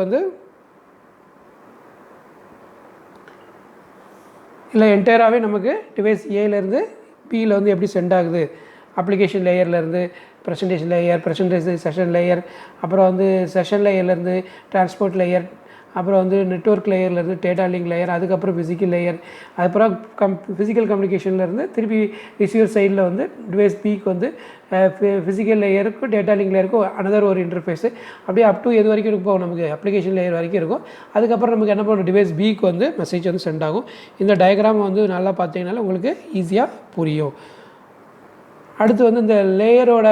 வந்து இல்லை என்டையராகவே நமக்கு டிவைஸ் ஏலேருந்து பியில் வந்து எப்படி சென்ட் ஆகுது, அப்ளிகேஷன் லேயர்லேருந்து presentation layer, presentation session layer, அப்புறம் வந்து செஷன் லேயர்லேருந்து டிரான்ஸ்போர்ட் லேயர், அப்புறம் வந்து நெட்வொர்க் லேயர்லேருந்து டேட்டா லிங்க் லேயர், அதுக்கப்புறம் ஃபிசிக்கல் லேயர், அதுக்கப்புறம் ஃபிசிக்கல் கம்யூனிகேஷன்லேருந்து திருப்பி ரிசீவர் சைடில் வந்து டிவைஸ் பிக்கு வந்து ஃபிசிக்கல் லேயருக்கும் டேட்டா லிங்க் லேயருக்கும் அனதர் ஒரு இன்டர்ஃபேஸு அப்படியே அப் டு எது வரைக்கும் இருக்கும் நமக்கு அப்ளிகேஷன் லேயர் வரைக்கும் இருக்கும். அதுக்கப்புறம் நமக்கு என்ன பண்ணும், டிவைஸ் பிக்கு வந்து மெசேஜ் வந்து சென்ட் ஆகும். இந்த டயக்ராம் வந்து நல்லா பார்த்தீங்கனால உங்களுக்கு ஈஸியாக புரியும். அடுத்து வந்து இந்த லேயரோட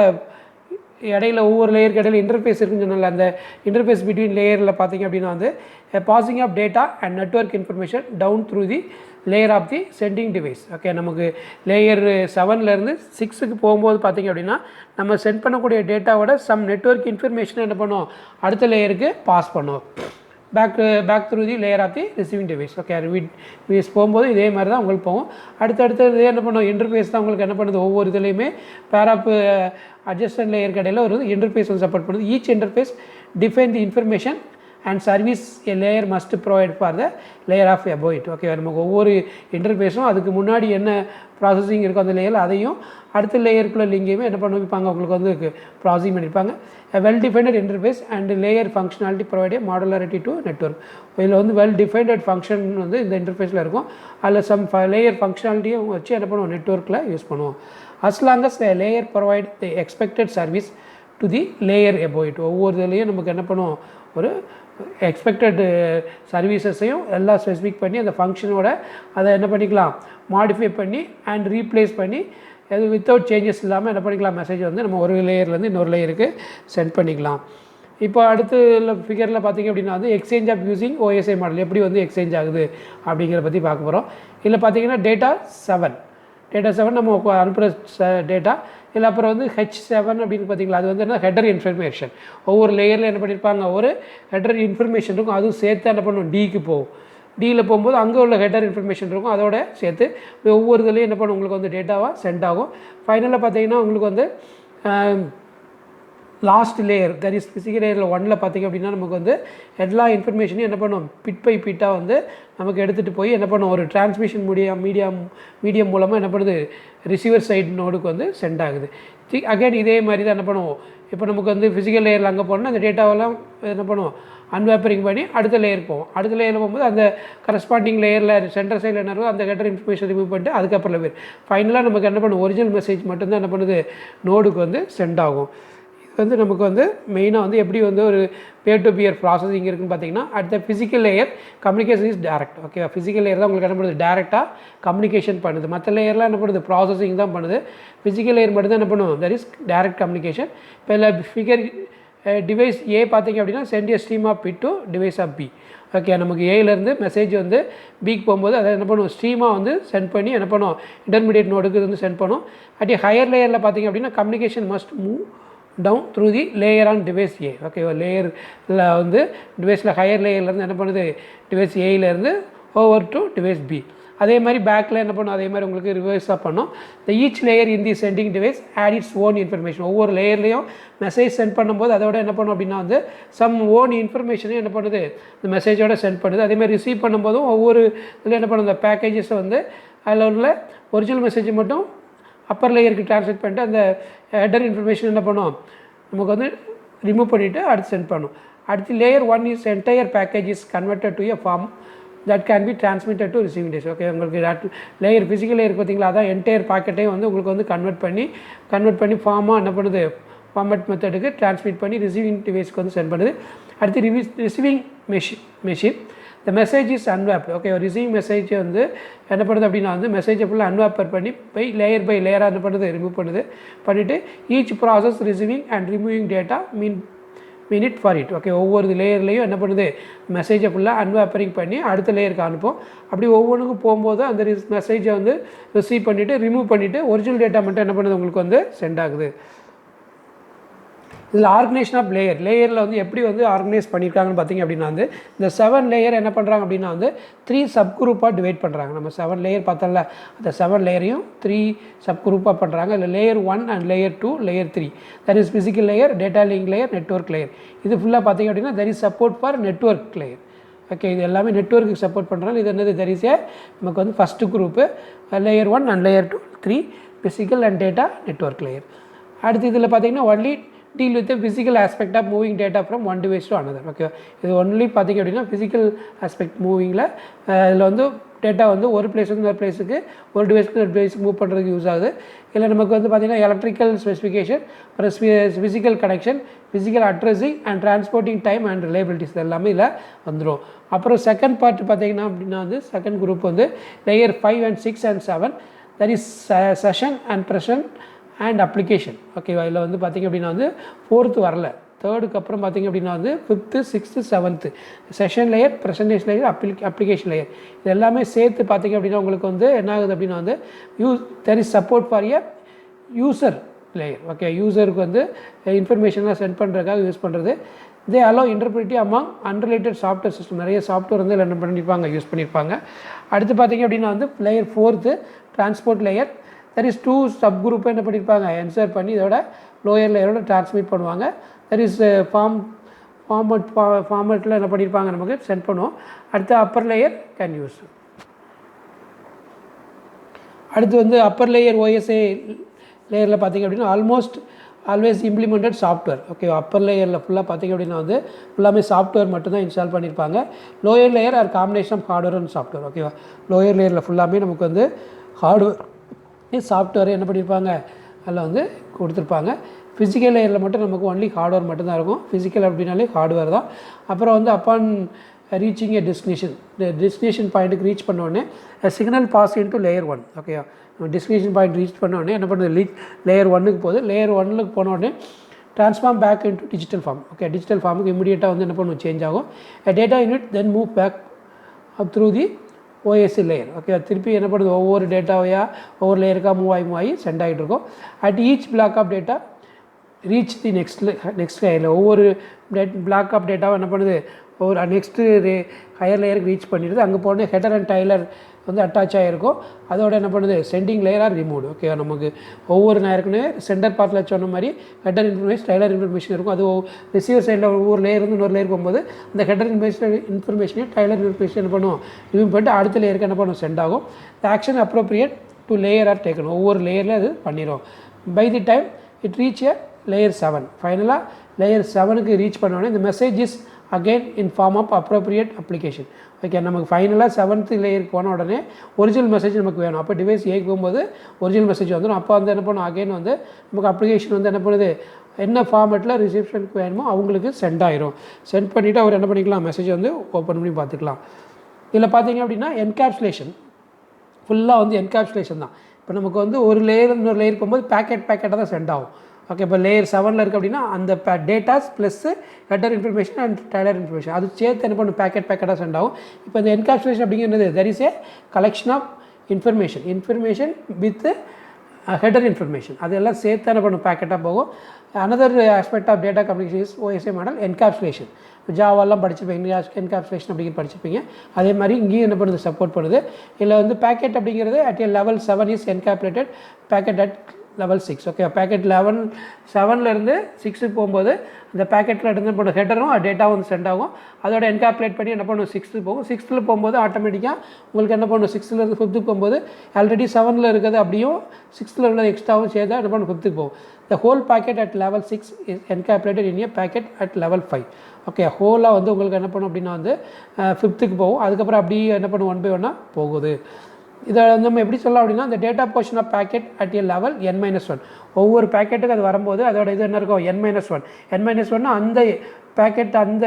இடையில ஒவ்வொரு லேயருக்கு இடையில இன்டர்ஃபேஸ் இருக்குன்னு சொன்னால அந்த இன்டர்ஃபேஸ் பிட்வீன் லேயரில் பார்த்திங்க அப்படின்னா வந்து passing of data and network information down through the layer of the sending device. Okay, நமக்கு லேயர் 7லேருந்து 6க்கு போகும்போது பார்த்திங்க அப்படின்னா நம்ம சென்ட் பண்ணக்கூடிய டேட்டாவோட சம் நெட்வொர்க் இன்ஃபர்மேஷனை என்ன பண்ணுவோம், அடுத்த லேயருக்கு பாஸ் பண்ணுவோம் back through the layer of the receiving device. Okay, device போகும்போது இதே மாதிரி தான் உங்களுக்கு போகும். அடுத்தடுத்து என்ன பண்ணுவோம், இன்டர்ஃபேஸ் தான் உங்களுக்கு என்ன பண்ணுது, ஒவ்வொரு இதுலேயுமே பேராப் அட்ஜஸ்டன்ட் லேயர் கடையில் ஒரு இன்டர்ஃபேஸ் வந்து சப்போர்ட் பண்ணுது. Each interface define the information and service a layer must provide for the layer of above it. Okay, நமக்கு ஒவ்வொரு இன்டர்ஃபேஸும் அதுக்கு முன்னாடி என்ன ப்ராசஸிங் இருக்கும் அந்த லேயரில் அதையும் அடுத்த லேயருக்குள்ள லிங்கையுமே என்ன பண்ணிருப்பாங்க, உங்களுக்கு வந்து ப்ராசஸிங் பண்ணியிருப்பாங்க. Well defined interface and layer functionality provide modularity to network. இதில் வந்து வெல் டிஃபைன்ட் ஃபங்க்ஷன் வந்து இந்த இன்டர்ஃபேஸில் இருக்கும். அதில் சம் லேயர் ஃபங்க்ஷனாலிட்டியும் வச்சு என்ன பண்ணுவோம், நெட்வொர்க்கில் யூஸ் பண்ணுவோம். as long as the layer provide the expected service to the layer above it. ஒவ்வொரு இதுலேயும் நமக்கு என்ன பண்ணுவோம், ஒரு எக்ஸ்பெக்டட் சர்வீசஸையும் எல்லாம் ஸ்பெசிஃபிக் பண்ணி அந்த ஃபங்க்ஷனோட அதை என்ன பண்ணிக்கலாம், மாடிஃபை பண்ணி அண்ட் ரீப்ளேஸ் பண்ணி அது வித்தவுட் சேஞ்சஸ் இல்லாமல் என்ன பண்ணிக்கலாம், மெசேஜ் வந்து நம்ம ஒரு லேயர்லேருந்து இன்னொரு லேயருக்கு சென்ட் பண்ணிக்கலாம். இப்போ அடுத்து ஃபிகரில் பார்த்திங்க அப்படின்னா வந்து exchange of using OSI model எப்படி வந்து எக்ஸ்சேஞ்ச் ஆகுது அப்படிங்கிறத பற்றி பார்க்க போகிறோம். இதில் பார்த்திங்கன்னா டேட்டா 7 நம்ம அனுப்புகிற டேட்டா. இல்லை அப்புறம் வந்து H7 அப்படின்னு பார்த்திங்களா, அது வந்து என்ன ஹெடர் இன்ஃபர்மேஷன். ஒவ்வொரு லேயரில் என்ன பண்ணியிருப்பாங்க, ஒரு ஹெடர் இன்ஃபர்மேஷன் இருக்கும், அதுவும் சேர்த்து என்ன பண்ணுவோம், டிக்கு போகும். டியில் போகும்போது அங்கே உள்ள ஹெடர் இன்ஃபர்மேஷன் இருக்கும், அதோட சேர்த்து ஒவ்வொரு இதுலேயும் என்ன பண்ணும், உங்களுக்கு வந்து டேட்டாவாக சென்ட் ஆகும். ஃபைனலாக பார்த்திங்கன்னா உங்களுக்கு வந்து last layer that is physical லேயரில் 1ல் பார்த்திங்க அப்படின்னா நமக்கு வந்து எல்லா இன்ஃபர்மேஷனையும் என்ன பண்ணும், பிட் பை பிட்டாக வந்து நமக்கு எடுத்துகிட்டு போய் என்ன பண்ணும், ஒரு டிரான்ஸ்மிஷன் மீடியம் மூலமாக என்ன பண்ணுது, ரிசீவர் சைடு நோடுக்கு வந்து சென்ட் ஆகுது. அகைன் இதே மாதிரி தான் என்ன பண்ணுவோம், இப்போ நமக்கு வந்து ஃபிசிக்கல் லேயரில் அங்கே போனோம்னா அந்த டேட்டாவெல்லாம் என்ன பண்ணுவோம், அன்வேப்பரிங் பண்ணி அடுத்த லேயர் போவோம். அடுத்த லேயரில் போகும்போது அந்த கரஸ்பாண்டிங் லேயரில் சென்டர் சைடில் என்ன இருக்கும், அந்த ஹெடர் இன்ஃபர்மேஷன் ரிமூவ் பண்ணிட்டு அதுக்கப்புறம் லேயர் ஃபைனலாக நமக்கு என்ன பண்ணும், ஒரிஜினல் மெசேஜ் மட்டும்தான் என்ன பண்ணுது, நோடுக்கு வந்து சென்ட் ஆகும். வந்து நமக்கு வந்து மெயினாக வந்து எப்படி வந்து ஒரு பேர் டு பியர் ப்ராசஸிங் இருக்குன்னு பார்த்தீங்கன்னா, அடுத்த physical layer communication is direct. Okay, physical layer தான் உங்களுக்கு என்ன பண்ணுது, டேரெக்டாக கம்யூனிகேஷன் பண்ணுது. மற்ற லேயர்லாம் என்ன பண்ணுது, ப்ராசஸிங் தான் பண்ணுது. ஃபிசிக்கல் லேயர் மட்டும் தான் என்ன பண்ணும், தட் இஸ் டேரக்ட் கம்யூனிகேஷன். இப்போ இல்லை ஃபிகர் டிவைஸ் ஏ பார்த்திங்க அப்படின்னா send a stream of bit to device of B. Okay, நமக்கு ஏலேருந்து மெசேஜ் வந்து பிக்கு போகும்போது அதை என்ன பண்ணுவோம், ஸ்ட்ரீமாக வந்து சென்ட் பண்ணி என்ன பண்ணுவோம், இன்டர்மீடியட் நோடுக்கு வந்து சென்ட் பண்ணும். அட் ஹையர் லேயரில் பார்த்திங்க அப்படின்னா communication must move down through the layer on device A. Okay, லேயரில் வந்து டிவைஸில் ஹையர் லேயர்லேருந்து என்ன பண்ணுது, டிவைஸ் ஏயிலேருந்து ஓவர் டு டிவைஸ் பி. அதே மாதிரி பேக்கில் என்ன பண்ணும், அதே மாதிரி உங்களுக்கு ரிவர்ஸாக பண்ணும். The each layer in the sending device add its own information. ஒவ்வொரு லேயர்லேயும் மெசேஜ் சென்ட் பண்ணும்போது அதோட என்ன பண்ணும் அப்படின்னா வந்து சம் ஓன் இன்ஃபர்மேஷனையும் என்ன பண்ணுது, இந்த மெசேஜோட சென்ட் பண்ணுது. அதேமாதிரி ரிசீவ் பண்ணும்போதும் ஒவ்வொரு இதில் என்ன பண்ணும், இந்த பேக்கேஜஸை வந்து அதில் உள்ள ஒரிஜினல் மெசேஜை மட்டும் அப்பர் லேயருக்கு ட்ரான்ஸ்லேட் பண்ணிட்டு அந்த ஹெடர் இன்ஃபர்மேஷன் என்ன பண்ணும், நமக்கு வந்து ரிமூவ் பண்ணிவிட்டு அடுத்து சென்ட் பண்ணும். அடுத்து layer 1 is entire package is converted to a form that can be transmitted to receiving device. Okay, உங்களுக்கு லேயர் ஃபிசிக்கல் லேயர் பார்த்திங்களா, அதான் என்டையர் பாக்கெட்டையும் வந்து உங்களுக்கு வந்து கன்வெர்ட் பண்ணி ஃபார்மாக என்ன பண்ணுது, ஃபார்மேட் மெத்தடுக்கு டிரான்ஸ்மிட் பண்ணி ரிசீவிங் டிவைஸ்க்கு வந்து சென்ட் பண்ணுது. அடுத்து receiving machine the message is unwrapped. Okay, receiving message வந்து என்ன பண்ணுது அப்படின்னா வந்து மெசேஜை ஃபுல்லாக அன்வாப்பர் பண்ணி பை லேயராக என்ன பண்ணுது, ரிமூவ் பண்ணிவிட்டு each process receiving and removing data mean it for it. Okay, ஒவ்வொரு லேயர்லேயும் என்ன பண்ணுது, மெசேஜை ஃபுல்லாக அன்வாப்பரிங் பண்ணி அடுத்த லேயருக்கு அனுப்போம். அப்படி ஒவ்வொன்றுக்கும் போகும்போது அந்த மெசேஜை வந்து ரிசீவ் பண்ணிவிட்டு ரிமூவ் பண்ணிவிட்டு ஒரிஜினல் டேட்டா மட்டும் என்ன பண்ணுது, உங்களுக்கு வந்து சென்ட் ஆகுது. இதில் ஆர்கனைசேஷன் ஆஃப் லேயரில் வந்து எப்படி வந்து ஆர்கனைஸ் பண்ணியிருக்காங்கன்னு பார்த்தீங்க அப்படின்னா வந்து இந்த 7 லேயர் என்ன பண்ணுறாங்க அப்படின்னா வந்து 3 சப் குரூப்பாக டிவைட் பண்ணுறாங்க. நம்ம 7 லேயர் பார்த்தோம்ல, அந்த 7 லேயரையும் 3 சப் குரூப்பாக பண்ணுறாங்க. இல்லை layer 1 and layer 2 layer 3 that is physical layer, data link layer, network layer. இது ஃபுல்லாக பார்த்தீங்க அப்படின்னா there is support for network layer. Okay, இது எல்லாமே நெட்வொர்க்கு சப்போர்ட் பண்ணுறாங்க. இது என்னது தெர் இஸ் ஏ நமக்கு வந்து first group layer 1 and layer 2 3 physical and data network layer. அடுத்து இதில் பார்த்தீங்கன்னா only deal with physical aspect of moving data from one device to another. Okay, இது ஒன்லி பார்த்திங்க அப்படின்னா ஃபிசிக்கல் ஆஸ்பெக்ட் மூவிங்கில் இதில் வந்து டேட்டா வந்து ஒரு பிளேஸ்லேருந்து ஒரு பிளேஸுக்கு ஒரு டிவைஸ்க்கு ஒரு டிவைஸுக்கு மூவ் பண்ணுறதுக்கு யூஸ் ஆகுது. இல்லை நமக்கு வந்து பார்த்திங்கன்னா எலக்ட்ரிக்கல் ஸ்பெசிஃபிகேஷன், அப்புறம் physical connection, physical addressing and transporting time and reliabilities எல்லாமே இதில் வந்துடும். அப்புறம் செகண்ட் பார்ட் பார்த்திங்கன்னா அப்படின்னா வந்து செகண்ட் குரூப் வந்து layer 5 and 6 and 7 that is session and present and application. ஓகேவா, இதில் வந்து பார்த்திங்க அப்படின்னா வந்து 4th வரல, 3rd அப்புறம் பார்த்திங்க அப்படின்னா வந்து 5th 6th 7th session layer, presentation layer, application layer இது எல்லாமே சேர்த்து பார்த்திங்க அப்படின்னா உங்களுக்கு வந்து என்ன ஆகுது அப்படின்னா வந்து there is support for a user layer. Okay, யூசருக்கு வந்து இன்ஃபர்மேஷன்லாம் சென்ட் பண்ணுறதுக்காக யூஸ் பண்ணுறது. They allow interoperability among unrelated software system. நிறைய சாஃப்ட்வேர் வந்து என்ன பண்ணியிருப்பாங்க, யூஸ் பண்ணியிருப்பாங்க. அடுத்து பார்த்திங்க அப்படின்னா வந்து layer 4th transport layer. There is 2 sub குரூப்பை என்ன பண்ணியிருப்பாங்க, என்சர் பண்ணி இதோட லோயர் லேயரோட டிரான்ஸ்மிட் பண்ணுவாங்க. தெர் இஸ் ஃபார்மேட்டில் என்ன பண்ணியிருப்பாங்க நமக்கு சென்ட் பண்ணுவோம். அடுத்து அப்பர் லேயர் கேன் யூஸ். அடுத்து வந்து அப்பர் லேயர் ஓஎஸ்ஏ லேயரில் பார்த்திங்க அப்படின்னா almost always implemented software. Okay, upper லேயரில் ஃபுல்லாக பார்த்திங்க அப்படின்னா வந்து ஃபுல்லாமே சாஃப்ட்வேர் மட்டும்தான் இன்ஸ்டால் பண்ணியிருப்பாங்க. Lower layer are combination of hardware and software. ஓகேவா, லோயர் லேயரில் ஃபுல்லாமே நமக்கு வந்து ஹார்ட்வேர் சாஃப்ட்வேர் என்ன பண்ணியிருப்பாங்க அதில் வந்து கொடுத்துருப்பாங்க. ஃபிசிக்கல் லேயரில் மட்டும் நமக்கு ஒன்லி ஹார்ட்வேர் மட்டும்தான் இருக்கும். ஃபிசிக்கல் அப்படின்னாலே ஹார்ட்வேர் தான். அப்புறம் வந்து அப்பான் ரீச்சிங் ஏ டெஸ்டினேஷன் பாயிண்ட்டுக்கு ரீச் பண்ணோடனே சிக்னல் பாஸ் இன்ட்டு லேயர் 1. ஓகேவா, டெஸ்டினேஷன் பாயிண்ட் ரீச் பண்ணோடனே என்ன பண்ணுறது, லேயர் 1க்கு போகுது. லேயர் 1க்கு போனோடனே transform back into digital form. Okay, digital ஃபார்முக்கு இமீடியட்டாக வந்து என்ன பண்ணுவோம், சேஞ்ச் ஆகும். Data unit then move back through the OSI layer. Okay, திருப்பி என்ன பண்ணுது, ஒவ்வொரு டேட்டாவையாக ஒவ்வொரு லேயருக்காக மூவ் ஆகி சென்ட் ஆகிட்டு இருக்கும். At each block of data reach the next லேயரில் ஒவ்வொரு பிளாக் ஆஃப் டேட்டாவை என்ன பண்ணுது, ஒவ்வொரு நெக்ஸ்ட்டு ஹையர் லேயருக்கு ரீச் பண்ணிடுது. அங்கே போன ஹெடர் அண்ட் டைலர் வந்து அட்டாச் ஆகிருக்கும். அதோட என்ன பண்ணுது, சென்டிங் லேயராக ரிமூவ். ஓகே, நமக்கு ஒவ்வொரு நேருக்குன்னு சென்டர் பார்ட்டில் சொன்ன மாதிரி ஹெடர் இன்ஃபர்மேஷன், டைலர் இன்ஃபர்மேஷன் இருக்கும். அது ரிசீவர் சைடில் ஒவ்வொரு லேயர் வந்து இன்னொரு லேயர் போகும்போது அந்த ஹெடர் இன்ஃபர்மேஷனையும் டைலர் இன்ஃபர்மேஷன் என்ன பண்ணுவோம், ரிமூவ் பண்ணிட்டு அடுத்த லேயருக்கு என்ன பண்ணுவோம், சென்ட் ஆகும். The action appropriate to layer are taken. ஒவ்வொரு லேயரில் அது பண்ணிடும். By the time it reach A layer 7. ஃபைனலாக லேயர் 7க்கு ரீச் பண்ணோடனே இந்த message is again in form of appropriate application. Okay, நமக்கு ஃபைனலாக 7th லேயருக்கு போன உடனே ஒரிஜினல் மெசேஜ் நமக்கு வேணும். அப்போ டிவைஸ் ஏக்கு போகும்போது ஒரிஜினல் மெசேஜ் வந்துடும். அப்போ வந்து என்ன பண்ணும், அகெயின் வந்து நமக்கு அப்ளிகேஷன் வந்து என்ன பண்ணுது, என்ன ஃபார்மேட்டில் ரிசப்ஷனுக்கு வேணுமோ அவங்களுக்கு சென்ட் ஆயிரும். சென்ட் பண்ணிவிட்டு அவர் என்ன பண்ணிக்கலாம், மெசேஜ் வந்து ஓப்பன் பண்ணி பார்த்துக்கலாம். இதில் பார்த்தீங்க அப்படின்னா என்கேப்சுலேஷன் ஃபுல்லாக வந்து என்கேப்சுலேஷன் தான். இப்போ நமக்கு வந்து ஒரு லேயர் இன்னொரு லேயர் போகும்போது பேக்கெட்டாக தான் சென்ட் ஆகும். ஓகே, இப்போ லேயர் 7ல் இருக்குது அப்படின்னா அந்த datas plus header information and trailer information அது சேர்த்து என்ன பண்ணும், பேக்கெட்டாக சென்ட் ஆகும். இப்போ இந்த என்கேப்சுலேஷன் அப்படிங்கிறது there is a collection of information with header information அதெல்லாம் சேர்த்து என்ன பண்ணும், பேக்கெட்டாக போகும். Another aspect of data communication is OSA model encapsulation. ஜாவாலாம் படிச்சிருப்பீங்க, என்கேப்சுலேஷன் அப்படிங்கிற படிச்சிருப்பீங்க. அதே மாதிரி இங்கேயும் என்ன பண்ணுது, சப்போர்ட் பண்ணுது. இதில் வந்து பேக்கெட் அப்படிங்கிறது at A level 7 is encapsulated packet at level 6. Okay, packet 7லேருந்து 6க்கு போகும்போது இந்த பேக்கெட்டில் இருந்து போன ஹெடரும் டேட்டாவும் வந்து சென்ட் ஆகும். அதோட என்கேப்சுலேட் பண்ணி என்ன பண்ணும், 6க்கு போகும். 6ல் போகும்போது ஆட்டோமேட்டிக்காக உங்களுக்கு என்ன பண்ணும், 6லேருந்து 5க்கு போகும்போது ஆல்ரெடி 7ல் இருக்கிறது அப்படியும் 6ல் உள்ள எக்ஸ்ட்ராவும் சேர்த்து என்ன பண்ணும், 5க்கு போகும். The whole packet at level 6 is encapsulated in a packet at level 5. Okay, ஹோலாக வந்து உங்களுக்கு என்ன பண்ணும் அப்படின்னா வந்து 5க்கு போகும். அதுக்கப்புறம் அப்படியே என்ன பண்ணும், 1 by 1 போகுது. இதை நம்ம எப்படி சொல்லலாம் அப்படின்னா, இந்த data portion of packet at A level n-1. ஒவ்வொரு பேக்கெட்டுக்கு அது வரும்போது அதோட இது என்ன இருக்கும், n-1. n-1 அந்த பேக்கெட் அந்த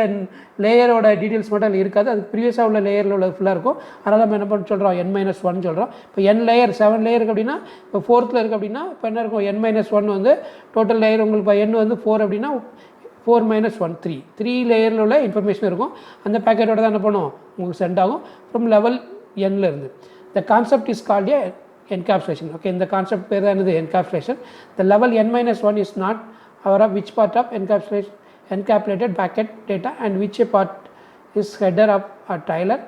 லேயரோட டீட்டெயில்ஸ் மட்டும் இருக்காது, அது ப்ரீவியஸாக உள்ள லேயரில் உள்ள ஃபுல்லாக இருக்கும். அதனால் நம்ம என்ன பண்ண சொல்கிறோம், n-1 சொல்கிறோம். இப்போ லேயர் 7 லேயர் இருக்குது அப்படின்னா, இப்போ 4th இருக்குது அப்படின்னா இப்போ என்ன இருக்கும், n-1 வந்து டோட்டல் லேயர் உங்களுக்கு இப்போ n வந்து 4 அப்படின்னா 4 - 1 3 லேயரில் உள்ள இன்ஃபர்மேஷன் இருக்கும். அந்த பேக்கெட்டோட தான் என்ன பண்ணும், உங்களுக்கு சென்ட் ஆகும் ஃப்ரம் லெவல் n-லேருந்து. The concept is called a encapsulation. Okay, இந்த கான்செப்ட் பேர் தான் என்னது, encapsulation. The level n-1 is not or of which part of encapsulated packet data and which part is header of a trailer.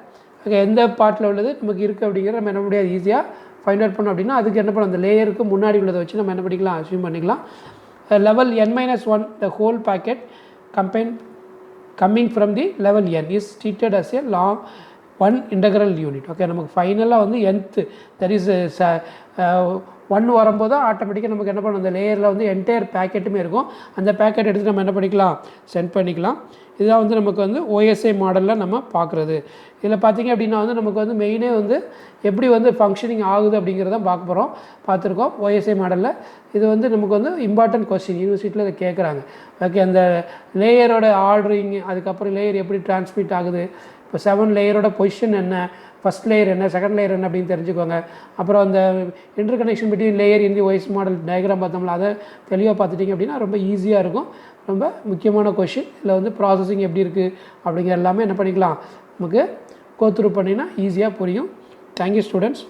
Okay, எந்த பார்ட்டில் உள்ளது நமக்கு இருக்குது அப்படிங்கிற நம்ம என்ன முடியாது ஈஸியாக ஃபைண்ட் அவுட் பண்ணோம் அப்படின்னா அதுக்கு என்ன பண்ணணும், அந்த லேயருக்கு முன்னாடி உள்ளதை வச்சு நம்ம என்ன பண்ணிக்கலாம், அஸ்யூம் பண்ணிக்கலாம். Level n-1 the whole packet coming from the level n is treated as a long one integral unit. Okay, நமக்கு ஃபைனலாக வந்து nth தட் இஸ் 1 வரும்போது ஆட்டோமேட்டிக்காக நமக்கு என்ன பண்ணணும், அந்த லேயரில் வந்து என்டையர் பேக்கெட்டுமே இருக்கும். அந்த பேக்கெட் எடுத்து நம்ம என்ன பண்ணிக்கலாம், சென்ட் பண்ணிக்கலாம். இதுதான் வந்து நமக்கு வந்து OSI மாடலில் நம்ம பார்க்குறது. இதில் பார்த்திங்க அப்படின்னா வந்து நமக்கு வந்து மெயினே வந்து எப்படி வந்து ஃபங்க்ஷனிங் ஆகுது அப்படிங்கிறத பார்த்துருக்கோம் OSI மாடலில். இது வந்து நமக்கு வந்து இம்பார்ட்டன்ட் கொஸ்டின் யூனிவர்சிட்டியில் இதை கேட்குறாங்க. ஓகே, அந்த லேயரோட ஆர்டரிங், அதுக்கப்புறம் லேயர் எப்படி டிரான்ஸ்மிட் ஆகுது, இப்போ 7 லேயரோட பொசிஷன் என்ன, ஃபஸ்ட் லேயர் என்ன, செகண்ட் லேயர் என்ன அப்படின்னு தெரிஞ்சுக்கோங்க. அப்புறம் அந்த இன்டர் கனெக்ஷன் பிட்வீன் லேயர் இந்த OSI மாடல் டயக்ராம் பார்த்தோம்ல, அதை தெளிவாக பார்த்துட்டிங்க அப்படின்னா ரொம்ப ஈஸியாக இருக்கும். ரொம்ப முக்கியமான கொஷின். இதில் வந்து ப்ராசஸிங் எப்படி இருக்குது அப்படிங்கிற எல்லாமே என்ன பண்ணிக்கலாம், நமக்கு கோத்ரூ பண்ணினா ஈஸியாக புரியும். Thank you students.